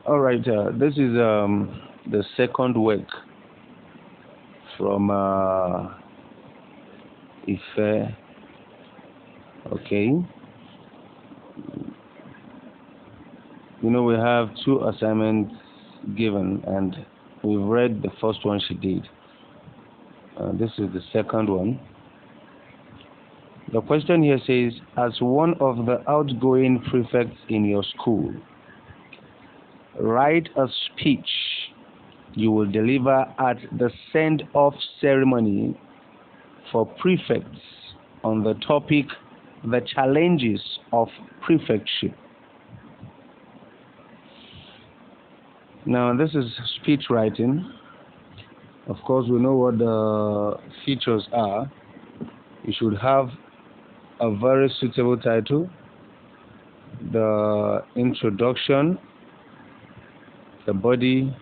All right, this is the second work from Ife. Okay. We have two assignments given, and we've read the first one she did. This is the second one. The question here says, as one of the outgoing prefects in your school, write a speech you will deliver at the send-off ceremony for prefects on the topic, the challenges of prefectship. Now, this is speech writing. Of course, we know what the features are. You should have a very suitable title, the introduction, the body,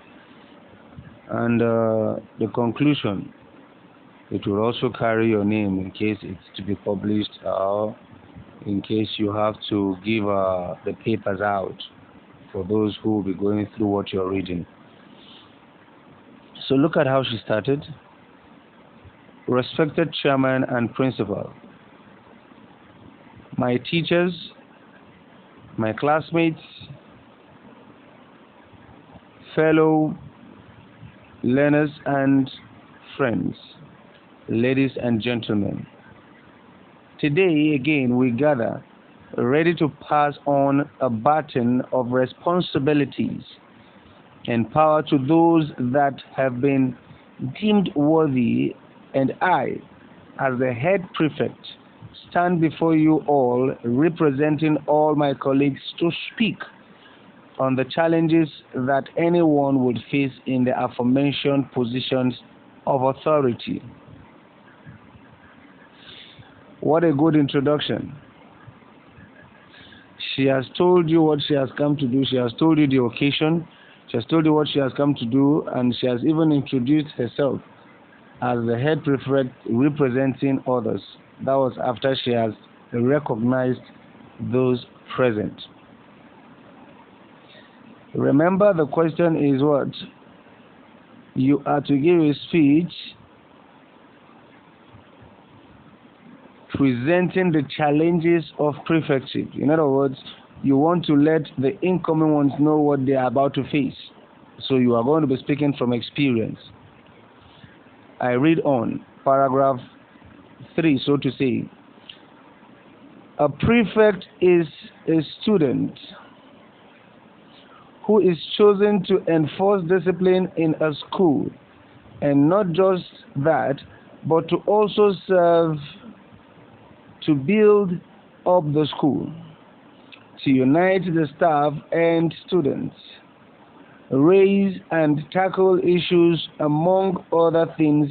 and the conclusion. It will also carry your name in case it's to be published, or in case you have to give the papers out for those who will be going through what you're reading. So look at how she started. Respected chairman and principal, my teachers, my classmates, fellow learners and friends, ladies and gentlemen, today again we gather ready to pass on a baton of responsibilities and power to those that have been deemed worthy, and I, as the head prefect, stand before you all representing all my colleagues to speak on the challenges that anyone would face in the aforementioned positions of authority. What a good introduction. She has told you what she has come to do. She has told you the occasion. She has told you what she has come to do, and she has even introduced herself as the head prefect representing others. That was after she has recognized those present. Remember, the question is what? You are to give a speech presenting the challenges of prefectship. In other words, you want to let the incoming ones know what they are about to face. So you are going to be speaking from experience. I read on, paragraph 3, so to say. A prefect is a student who is chosen to enforce discipline in a school, and not just that, but to also serve to build up the school, to unite the staff and students, raise and tackle issues, among other things,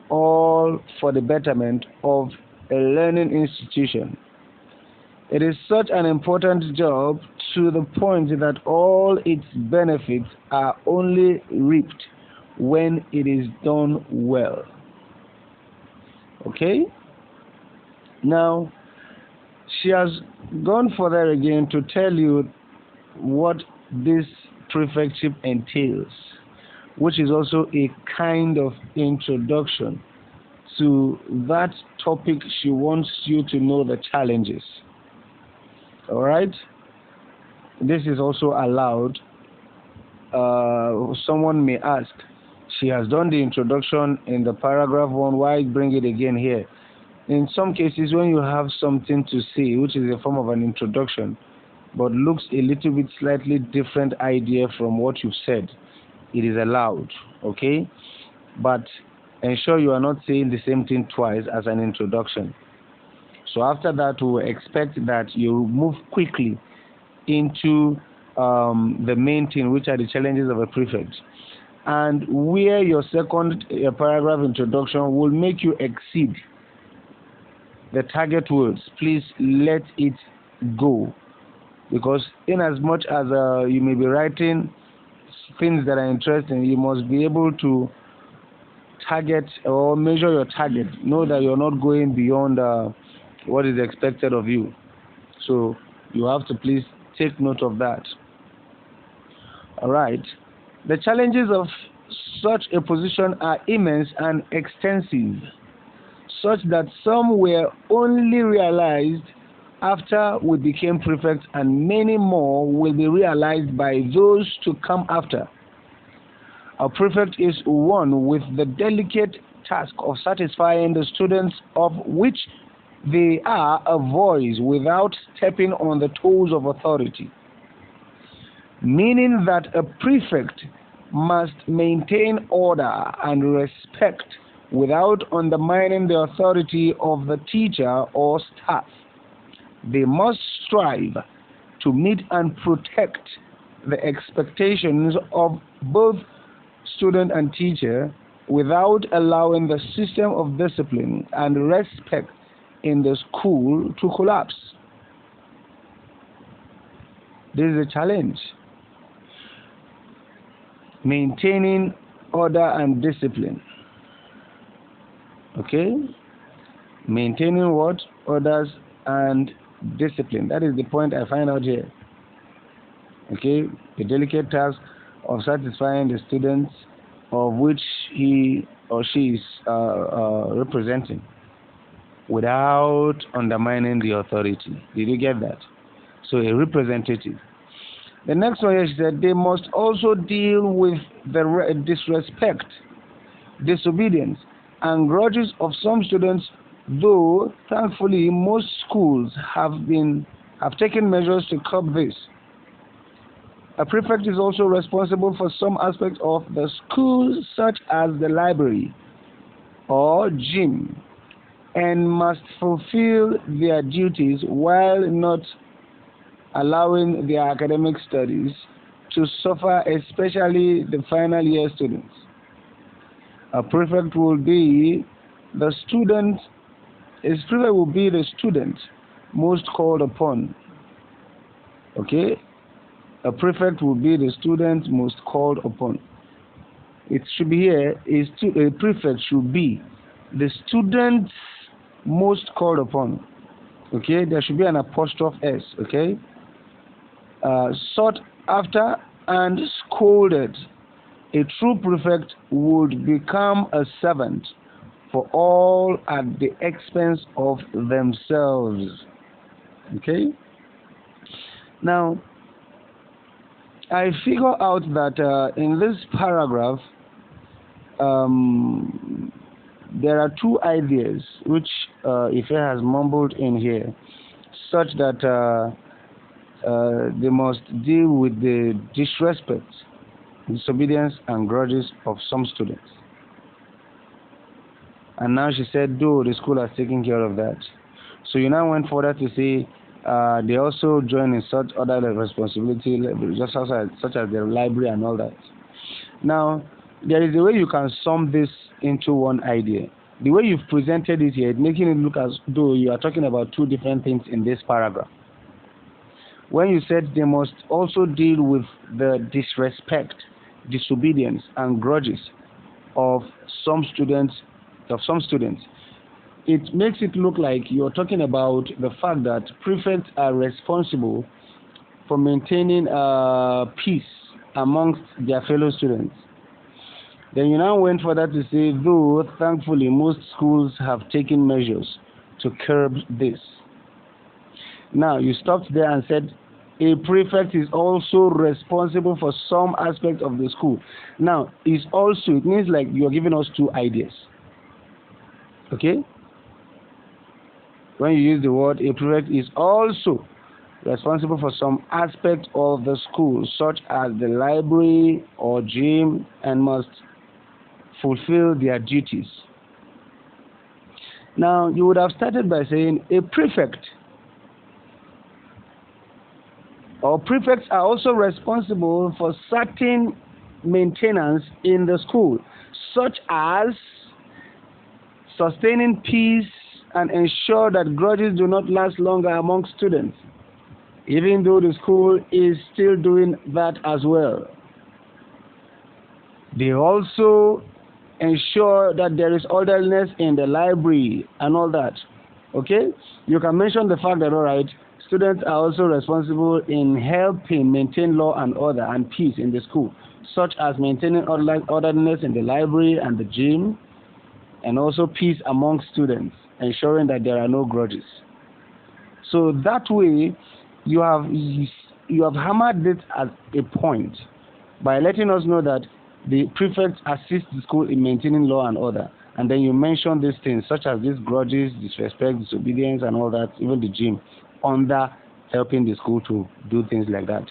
all for the betterment of a learning institution. It is such an important job to the point that all its benefits are only reaped when it is done well. Okay? Now, she has gone further again to tell you what this prefectship entails, which is also a kind of introduction to that topic. She wants you to know the challenges. All right? This is also allowed. Someone may ask, she has done the introduction in the paragraph 1, why bring it again here? In some cases, when you have something to say, which is a form of an introduction, but looks a little bit slightly different idea from what you've said, it is allowed, okay? But ensure you are not saying the same thing twice as an introduction. So after that, we will expect that you move quickly into the main thing, which are the challenges of a prefect. And where your second paragraph introduction will make you exceed the target words, please let it go. Because in as much as you may be writing things that are interesting, you must be able to target or measure your target. Know that you're not going beyond what is expected of you. So you have to please take note of that. All right. The challenges of such a position are immense and extensive, such that some were only realized after we became prefects, and many more will be realized by those to come after. A prefect is one with the delicate task of satisfying the students, of which they are a voice without stepping on the toes of authority, meaning that a prefect must maintain order and respect without undermining the authority of the teacher or staff. They must strive to meet and protect the expectations of both student and teacher without allowing the system of discipline and respect in the school to collapse. This is a challenge. Maintaining order and discipline. Okay? Maintaining what? Orders and discipline. That is the point I find out here. Okay? The delicate task of satisfying the students of which he or she is representing without undermining the authority. Did you get that? So a representative. The next one is that they must also deal with the disrespect, disobedience, and grudges of some students, though thankfully most schools have taken measures to curb this. A prefect is also responsible for some aspects of the school, such as the library or gym, and must fulfill their duties while not allowing their academic studies to suffer, especially the final year students. A prefect will be the student. His prefect will be the student most called upon. Okay? A prefect will be the student most called upon. It should be here, a prefect should be the student most called upon. Okay? There should be an apostrophe S. Okay? Sought after and scolded. A true prefect would become a servant for all at the expense of themselves. Okay? Now, I figure out that in this paragraph, there are two ideas which Ife has mumbled in here, such that they must deal with the disrespect, disobedience, and grudges of some students. And now she said, though the school has taken care of that. So you now went further to say they also join in such other responsibility, just such as the library and all that. Now, there is a way you can sum this into one idea. The way you've presented it here, making it look as though you are talking about two different things in this paragraph. When you said they must also deal with the disrespect, disobedience, and grudges of some students, it makes it look like you're talking about the fact that prefects are responsible for maintaining peace amongst their fellow students. Then you now went further to say, though thankfully most schools have taken measures to curb this. Now you stopped there and said a prefect is also responsible for some aspect of the school. Now is also, it means like you're giving us two ideas. Okay? When you use the word a prefect is also responsible for some aspect of the school, such as the library or gym, and must fulfill their duties. Now you would have started by saying a prefect or prefects are also responsible for certain maintenance in the school, such as sustaining peace and ensure that grudges do not last longer among students, even though the school is still doing that as well. They also ensure that there is orderliness in the library and all that. Okay? You can mention the fact that, all right, Students are also responsible in helping maintain law and order and peace in the school, such as maintaining orderliness in the library and the gym, and also peace among students, ensuring that there are no grudges. So that way, you have hammered it as a point by letting us know that the prefects assist the school in maintaining law and order. And then you mention these things such as these grudges, disrespect, disobedience, and all that, even the gym, under helping the school to do things like that.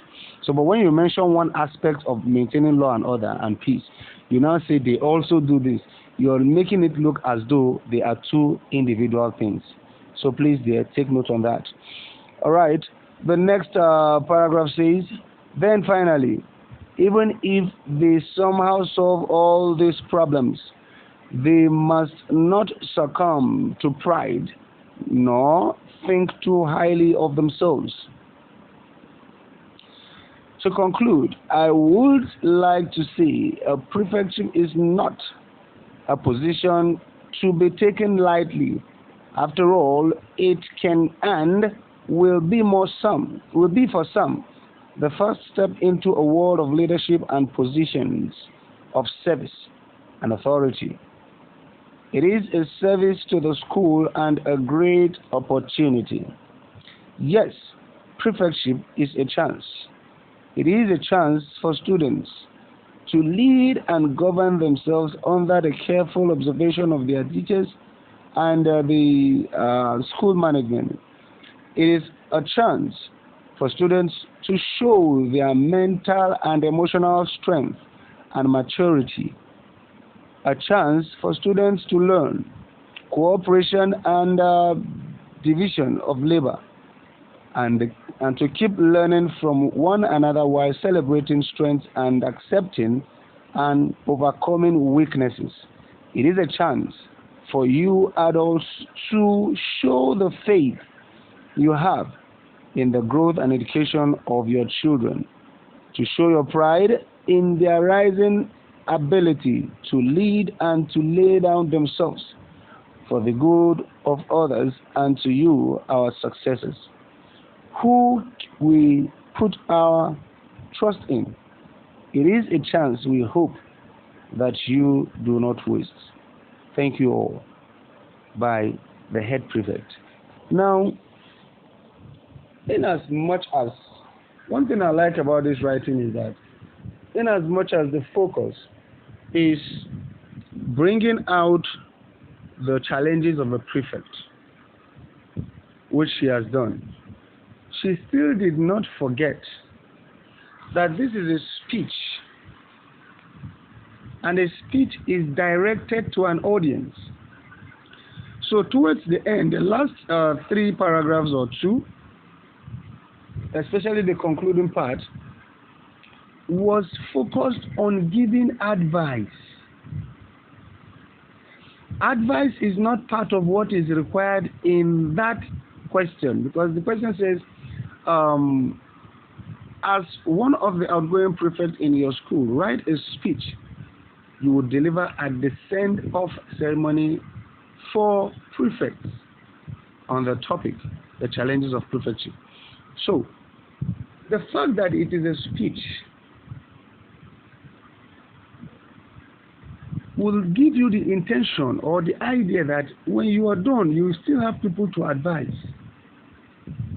So, but when you mention one aspect of maintaining law and order and peace, you now say they also do this. You're making it look as though they are two individual things. So please, dear, take note on that. All right. The next paragraph says, then finally, even if they somehow solve all these problems, they must not succumb to pride, nor think too highly of themselves. To conclude, I would like to say a prefectship is not a position to be taken lightly. After all, it can and will be for some the first step into a world of leadership and positions of service and authority. It is a service to the school and a great opportunity. Yes, prefectship is a chance. It is a chance for students to lead and govern themselves under the careful observation of their teachers and the school management. It is a chance for students to show their mental and emotional strength and maturity. A chance for students to learn cooperation and division of labor, and to keep learning from one another while celebrating strengths and accepting and overcoming weaknesses. It is a chance for you adults to show the faith you have in the growth and education of your children, to show your pride in their rising ability to lead and to lay down themselves for the good of others, and to you, our successors, who we put our trust in. It is a chance we hope that you do not waste. Thank you all. By the head prefect. Now, in as much as, one thing I like about this writing is that in as much as the focus is bringing out the challenges of a prefect, which she has done, she still did not forget that this is a speech, and a speech is directed to an audience. So towards the end, the last 3 paragraphs or 2, especially the concluding part, was focused on giving advice. Advice is not part of what is required in that question, because the question says, as one of the outgoing prefects in your school, write a speech you would deliver at the send-off ceremony for prefects on the topic, the challenges of prefectship. So, the fact that it is a speech will give you the intention or the idea that when you are done, you still have people to advise.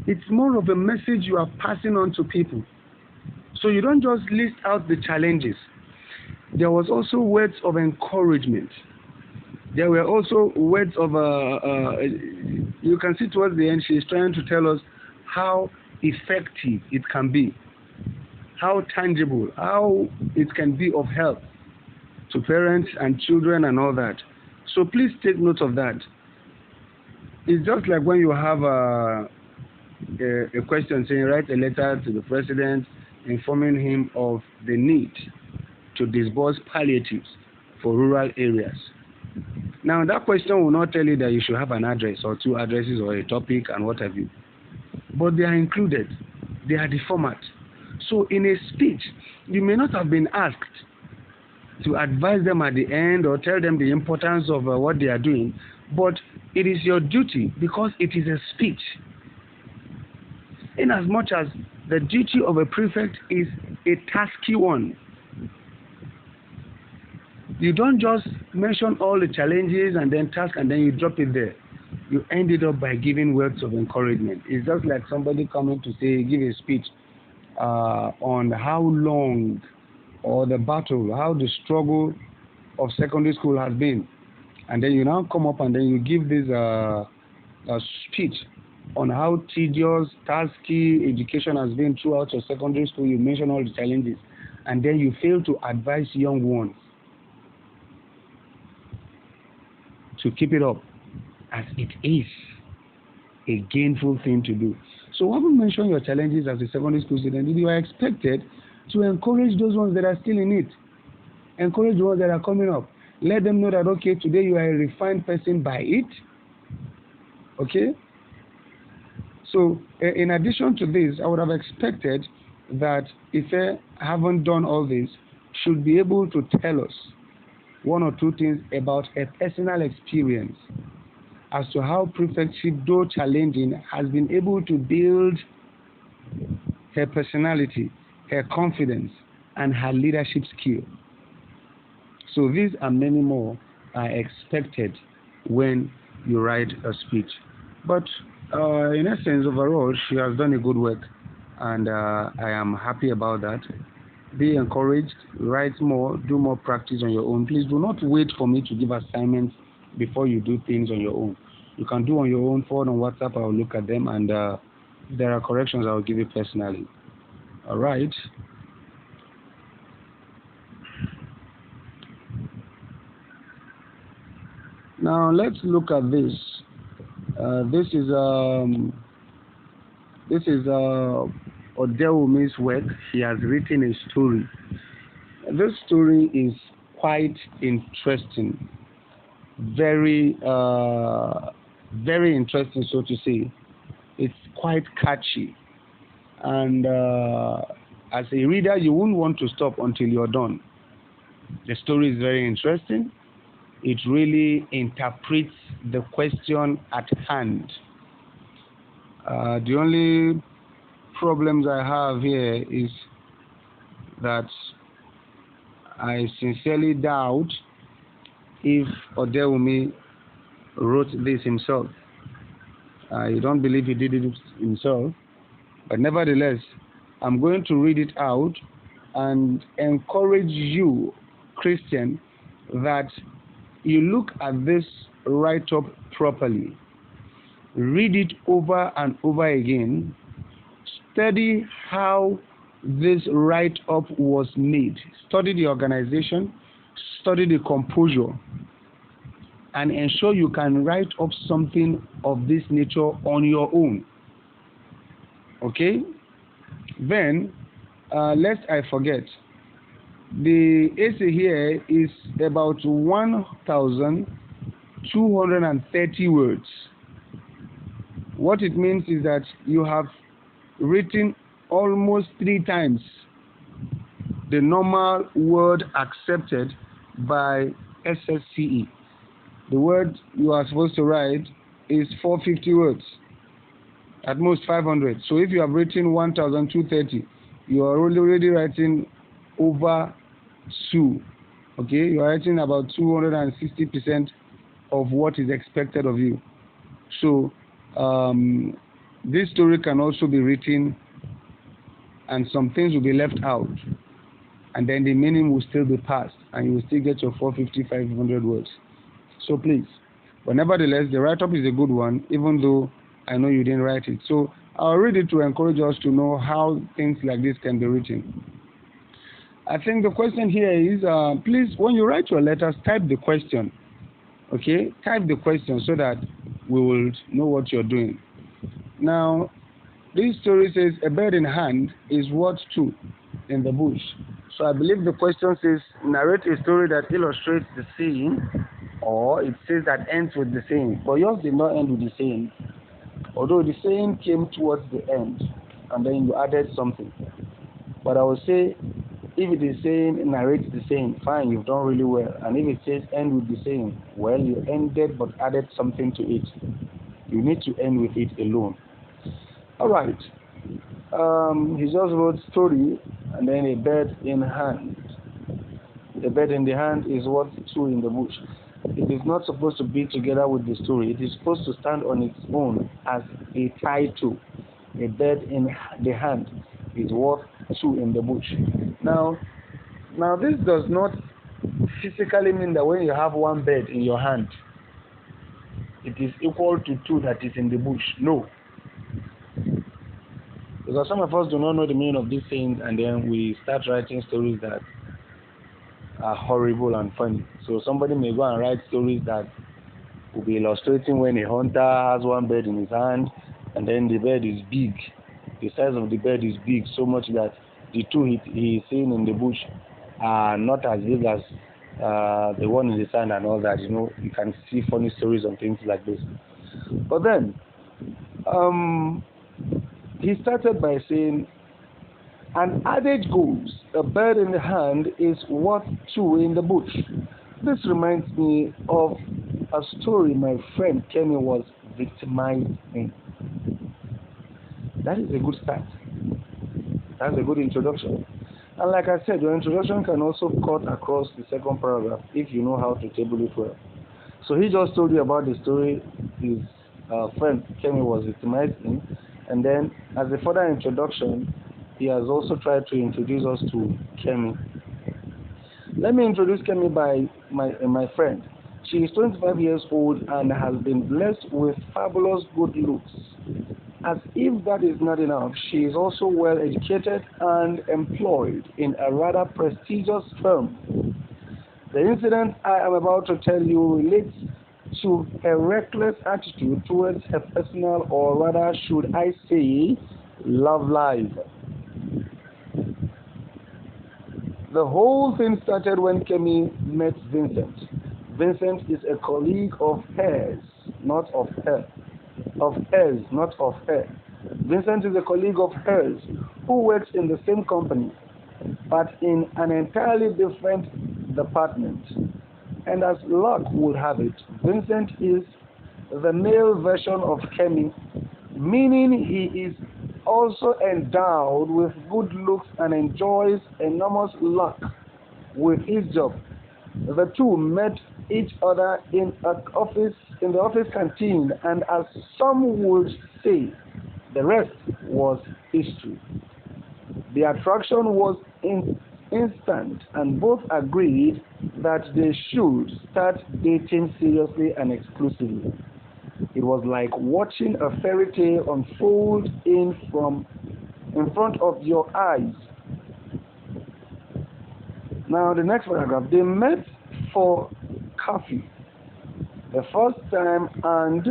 It's more of a message you are passing on to people. So you don't just list out the challenges. There was also words of encouragement. There were also words of, you can see towards the end, she is trying to tell us how effective it can be, how tangible, how it can be of help to parents and children and all that. So please take note of that. It's just like when you have a question saying, write a letter to the president informing him of the need to disburse palliatives for rural areas. Now, that question will not tell you that you should have an address or 2 addresses or a topic and what have you. But they are included. They are the format. So in a speech, you may not have been asked to advise them at the end or tell them the importance of what they are doing, but it is your duty because it is a speech. in as much as the duty of a prefect is a tasky one. You don't just mention all the challenges and then task and then you drop it there. You end it up by giving words of encouragement. It's just like somebody coming to say, give a speech on how long or the battle, how the struggle of secondary school has been. And then you now come up and then you give this speech on how tedious, tasky education has been throughout your secondary school. You mention all the challenges. And then you fail to advise young ones to keep it up, as it is a gainful thing to do. So when you mention your challenges as a secondary school student, you are expected to encourage those ones that are still in it. Encourage the ones that are coming up. Let them know that, okay, today you are a refined person by it. Okay? So in addition to this, I would have expected that if I haven't done all this, should be able to tell us one or two things about a personal experience as to how prefectship, though challenging, has been able to build her personality, her confidence, and her leadership skill. So these and many more are expected when you write a speech. But in essence, overall, she has done a good work, and I am happy about that. Be encouraged, write more, do more practice on your own. Please do not wait for me to give assignments before you do things on your own. You can do on your own, forward on WhatsApp, I will look at them, and if there are corrections, I will give you personally. All right. Now let's look at this. This is Odewumi's work. She has written a story. This story is quite interesting, very interesting, so to say. It's quite catchy, and as a reader, you won't want to stop until you're done. The story is very interesting. It really interprets the question at hand. The only problems I have here is that I sincerely doubt if Odewumi wrote this himself. I don't believe he did it himself, but nevertheless, I'm going to read it out and encourage you, Christian, that you look at this write-up properly. Read it over and over again. Study how this write-up was made. Study the organization, study the composure, and ensure you can write up something of this nature on your own. Okay? Then, lest I forget, the essay here is about 1,230 words. What it means is that you have written almost 3 times the normal word accepted by SSCE. The word you are supposed to write is 450 words, at most 500. So if you have written 1,230, you are already writing over 2. Okay, you are writing about 260% of what is expected of you. So this story can also be written and some things will be left out, and then the meaning will still be passed and you will still get your 450, 500 words. So please, but nevertheless, the write-up is a good one, even though I know you didn't write it. So I'll read it to encourage us to know how things like this can be written. I think the question here is, please, when you write your letters, type the question. Okay, type the question so that we will know what you're doing. Now, this story says, a bird in hand is worth 2 in the bush. So I believe the question says, narrate a story that illustrates the scene, or it says that ends with the saying. But yours did not end with the saying, although the saying came towards the end, and then you added something. But I would say, if it is saying narrate the saying, fine, you've done really well. And if it says end with the saying, well, you ended but added something to it. You need to end with it alone. All right. He just wrote story and then a bird in hand. The bird in the hand is worth two in the bush. It is not supposed to be together with the story. It is supposed to stand on its own as a title. A bird in the hand is worth two in the bush. Now this does not physically mean that when you have one bird in your hand, it is equal to two that is in the bush. No. Because some of us do not know the meaning of these things, and then we start writing stories that are horrible and funny. So somebody may go and write stories that will be illustrating when a hunter has one bird in his hand, and then the bird is big. The size of the bird is big, so much that the two he is seeing in the bush are not as big as the one in the sand and all that. You can see funny stories on things like this. But then, he started by saying, an adage goes, a bird in the hand is worth two in the bush. This reminds me of a story my friend Kenny was victimized in. That is a good start. That's a good introduction. And like I said, your introduction can also cut across the second paragraph if you know how to table it well. So he just told you about the story his friend Kenny was victimized in, and then as a further introduction, he has also tried to introduce us to Kemi. Let me introduce Kemi by my friend. She is 25 years old and has been blessed with fabulous good looks. As if that is not enough, she is also well educated and employed in a rather prestigious firm. The incident I am about to tell you relates to a reckless attitude towards her personal, or rather should I say, love life. The whole thing started when Kemi met Vincent. Vincent is a colleague of hers, not of her. Of hers, not of her. Vincent is a colleague of hers who works in the same company, but in an entirely different department. And as luck would have it, Vincent is the male version of Kemi, meaning he is also endowed with good looks and enjoys enormous luck with his job. The two met each other in the office canteen, and as some would say, the rest was history. The attraction was instant, and both agreed that they should start dating seriously and exclusively. It was like watching a fairy tale unfold in front of your eyes. Now the next paragraph. They met for coffee the first time, and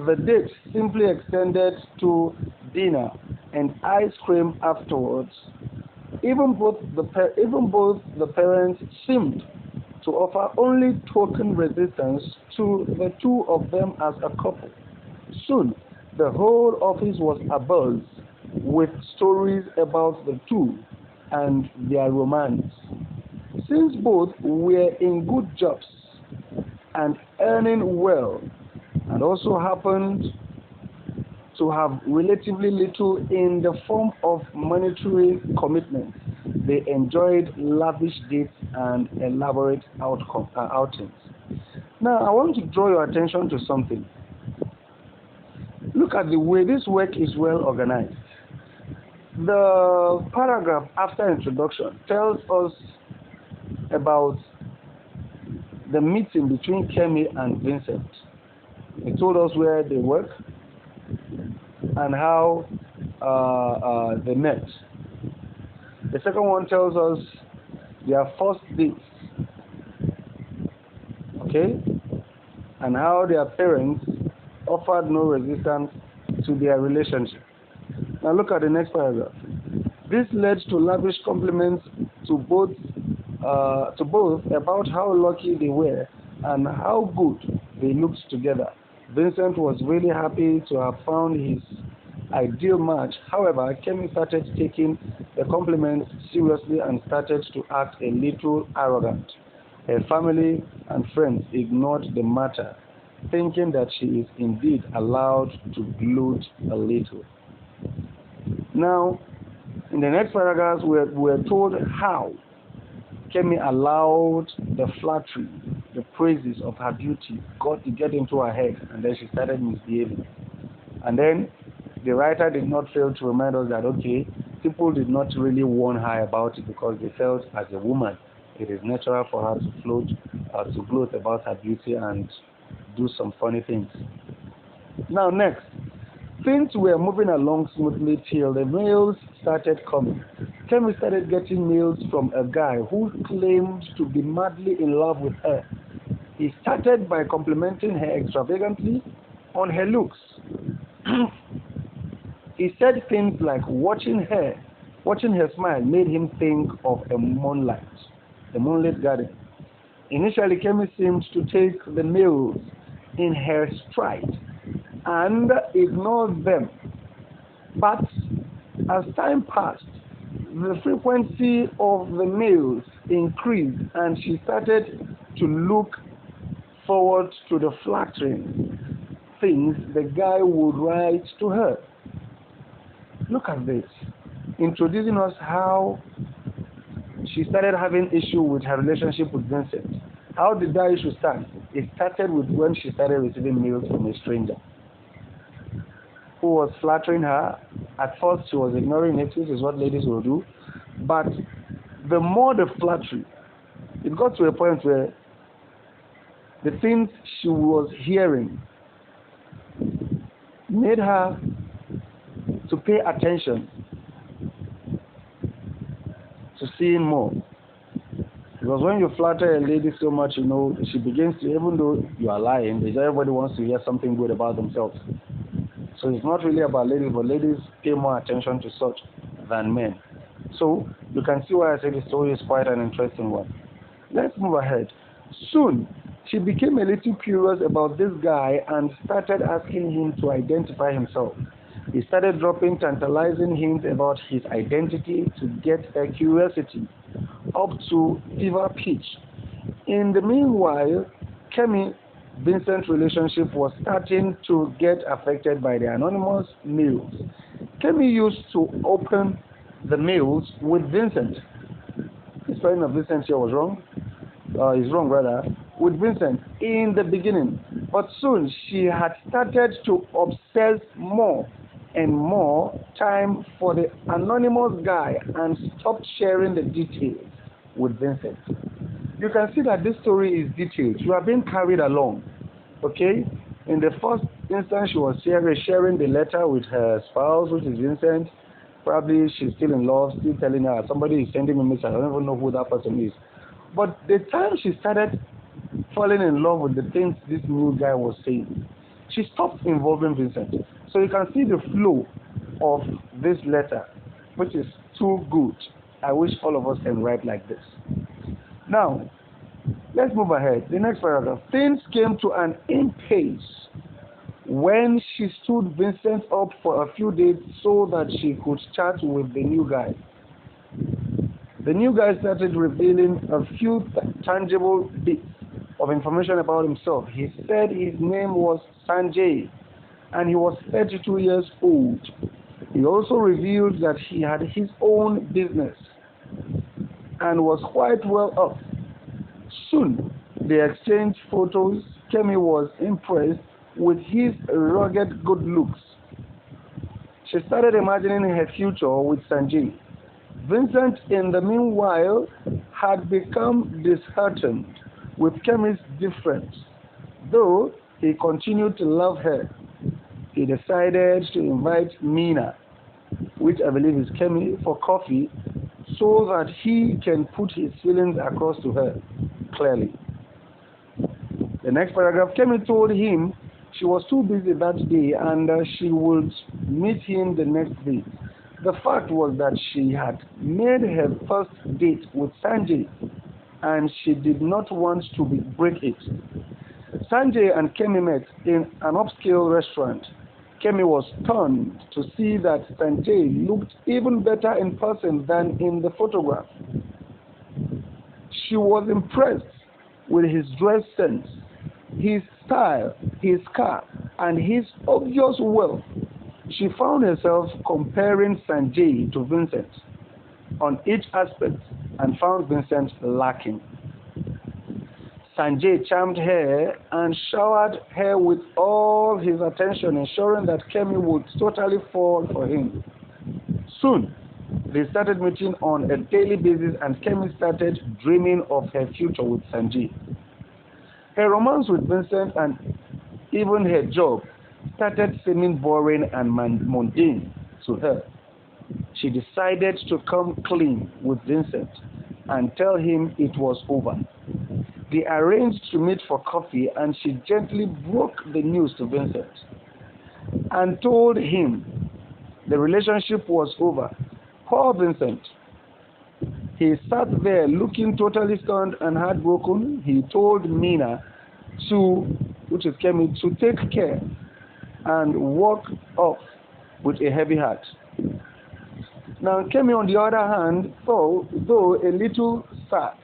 the date simply extended to dinner and ice cream afterwards. Even both the parents seemed to offer only token resistance to the two of them as a couple. Soon, the whole office was abuzz with stories about the two and their romance. Since both were in good jobs and earning well, and also happened to have relatively little in the form of monetary commitments, they enjoyed lavish dates and elaborate outings. Now, I want to draw your attention to something. Look at the way this work is well organized. The paragraph after introduction tells us about the meeting between Kemi and Vincent. It told us where they work and how they met. The second one tells us their first dates, okay, and how their parents offered no resistance to their relationship. Now look at the next paragraph. This led to lavish compliments to both about how lucky they were and how good they looked together. Vincent was really happy to have found his ideal match. However, Kemi started taking the compliments seriously and started to act a little arrogant. Her family and friends ignored the matter, thinking that she is indeed allowed to gloat a little. Now, in the next paragraphs, we're told how Kemi allowed the flattery, the praises of her beauty, got to get into her head, and then she started misbehaving. And then the writer did not fail to remind us that, okay, people did not really warn her about it because they felt as a woman, it is natural for her to gloat about her beauty and do some funny things. Now, next, things were moving along smoothly till the mails started coming. Kemi started getting mails from a guy who claimed to be madly in love with her. He started by complimenting her extravagantly on her looks. He said things like watching her smile made him think of a moonlit garden. Initially, Kemi seemed to take the mails in her stride and ignored them. But as time passed, the frequency of the mails increased and she started to look forward to the flattering things the guy would write to her. Look at this, introducing us how she started having issue with her relationship with Vincent. How did that issue start? It started with when she started receiving mails from a stranger who was flattering her. At first, she was ignoring it, which is what ladies will do. But the more the flattery, it got to a point where the things she was hearing made her to pay attention to seeing more. Because when you flatter a lady so much, she begins to, even though you are lying, everybody wants to hear something good about themselves. So it's not really about ladies, but ladies pay more attention to such than men. So you can see why I say the story is quite an interesting one. Let's move ahead. Soon, she became a little curious about this guy and started asking him to identify himself. He started dropping tantalizing hints about his identity to get her curiosity up to fever pitch. In the meanwhile, Vincent's relationship was starting to get affected by the anonymous mails. Kemi used to open the mails with Vincent. The spelling of Vincent here was wrong. Is wrong rather. With Vincent in the beginning. But soon she had started to obsess more and more time for the anonymous guy and stopped sharing the details with Vincent. You can see that this story is detailed. You are being carried along. Okay? In the first instance, she was sharing the letter with her spouse, which is Vincent. Probably she's still in love, still telling her, somebody is sending me a message. I don't even know who that person is. But the time she started falling in love with the things this new guy was saying, she stopped involving Vincent. So you can see the flow of this letter, which is too good. I wish all of us can write like this. Now, let's move ahead. The next paragraph. Things came to an impasse when she stood Vincent up for a few days so that she could chat with the new guy. The new guy started revealing a few tangible bits of information about himself. He said his name was Sanjay and he was 32 years old. He also revealed that he had his own business and was quite well off. Soon, they exchanged photos. Kemi was impressed with his rugged good looks. She started imagining her future with Sanjay. Vincent, in the meanwhile, had become disheartened with Kemi's difference. Though he continued to love her, he decided to invite Mina, which I believe is Kemi, for coffee so that he can put his feelings across to her clearly. The next paragraph, Kemi told him she was too busy that day and she would meet him the next day. The fact was that she had made her first date with Sanjay and she did not want to break it. Sanjay and Kemi met in an upscale restaurant. Kemi was stunned to see that Sanjay looked even better in person than in the photograph. She was impressed with his dress sense, his style, his car, and his obvious wealth. She found herself comparing Sanjay to Vincent on each aspect and found Vincent lacking. Sanjay charmed her and showered her with all his attention, ensuring that Kemi would totally fall for him. Soon, they started meeting on a daily basis and Kemi started dreaming of her future with Sanjay. Her romance with Vincent and even her job started seeming boring and mundane to her. She decided to come clean with Vincent and tell him it was over. They arranged to meet for coffee and she gently broke the news to Vincent and told him the relationship was over. Poor Vincent. He sat there looking totally stunned and heartbroken. He told Mina which is Kemi, to take care and walk off with a heavy heart. Now Kemi, on the other hand, though a little sad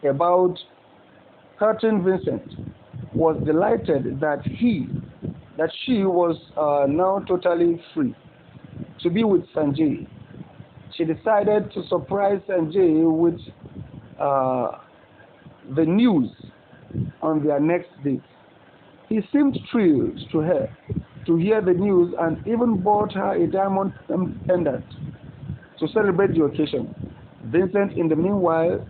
about hurting Vincent, was delighted that she was now totally free to be with Sanjay. She decided to surprise Sanjay with the news on their next date. He seemed thrilled to her to hear the news and even bought her a diamond pendant to celebrate the occasion. Vincent, in the meanwhile,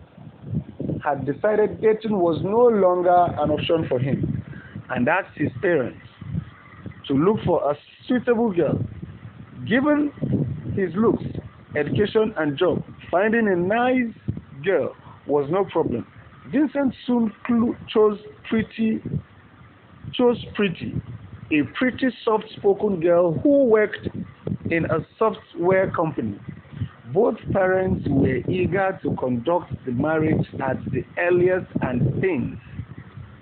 had decided dating was no longer an option for him and asked his parents to look for a suitable girl. Given his looks, education and job, finding a nice girl was no problem. Vincent soon chose Pretty, a pretty soft-spoken girl who worked in a software company. Both parents were eager to conduct the marriage at the earliest and things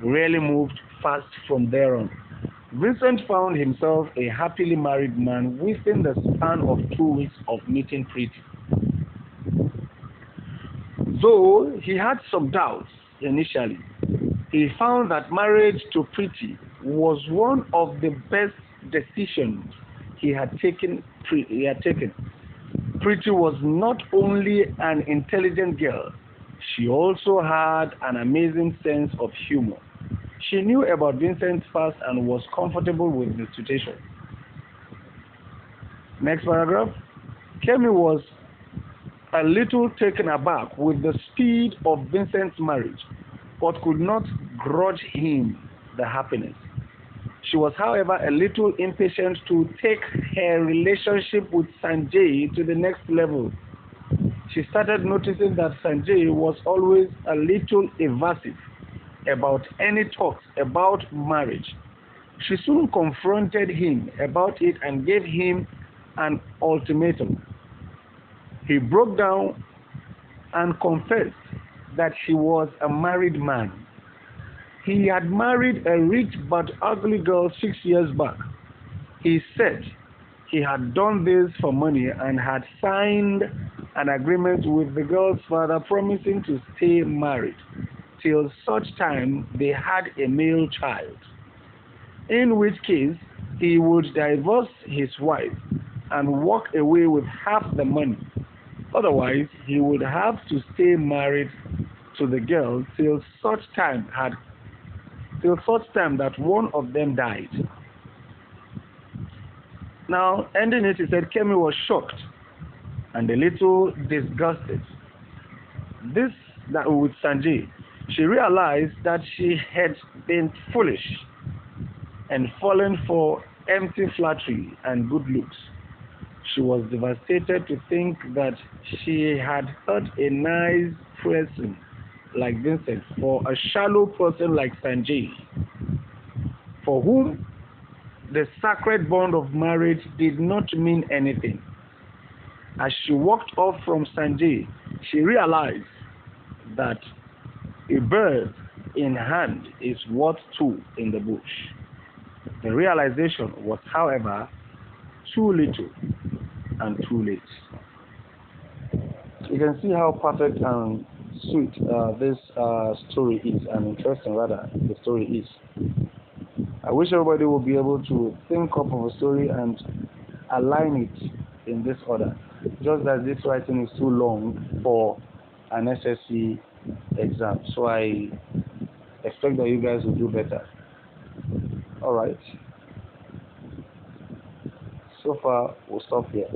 really moved fast from there on. Vincent found himself a happily married man within the span of 2 weeks of meeting Pretty. Though he had some doubts initially, he found that marriage to Pretty was one of the best decisions he had taken. Pretty was not only an intelligent girl, she also had an amazing sense of humor. She knew about Vincent's past and was comfortable with the situation. Next paragraph. Kemi was a little taken aback with the speed of Vincent's marriage, but could not grudge him the happiness. She was, however, a little impatient to take her relationship with Sanjay to the next level. She started noticing that Sanjay was always a little evasive about any talks about marriage. She soon confronted him about it and gave him an ultimatum. He broke down and confessed that he was a married man. He had married a rich but ugly girl 6 years back. He said he had done this for money and had signed an agreement with the girl's father promising to stay married till such time they had a male child, in which case he would divorce his wife and walk away with half the money. Otherwise, he would have to stay married to the girl till such time that one of them died. Now, ending it, he said Kemi was shocked and a little disgusted. That with Sanjay, she realized that she had been foolish and fallen for empty flattery and good looks. She was devastated to think that she had hurt a nice person like Vincent for a shallow person like Sanjay, for whom the sacred bond of marriage did not mean anything. As she walked off from Sanjay, she realized that a bird in hand is worth two in the bush. The realization was, however, too little and too late. You can see how perfect and sweet this story is, and interesting rather the story is. I wish everybody would be able to think up of a story and align it in this order. Just that this writing is too long for an SSC exam. So I expect that you guys will do better. Alright. So far, we'll stop here.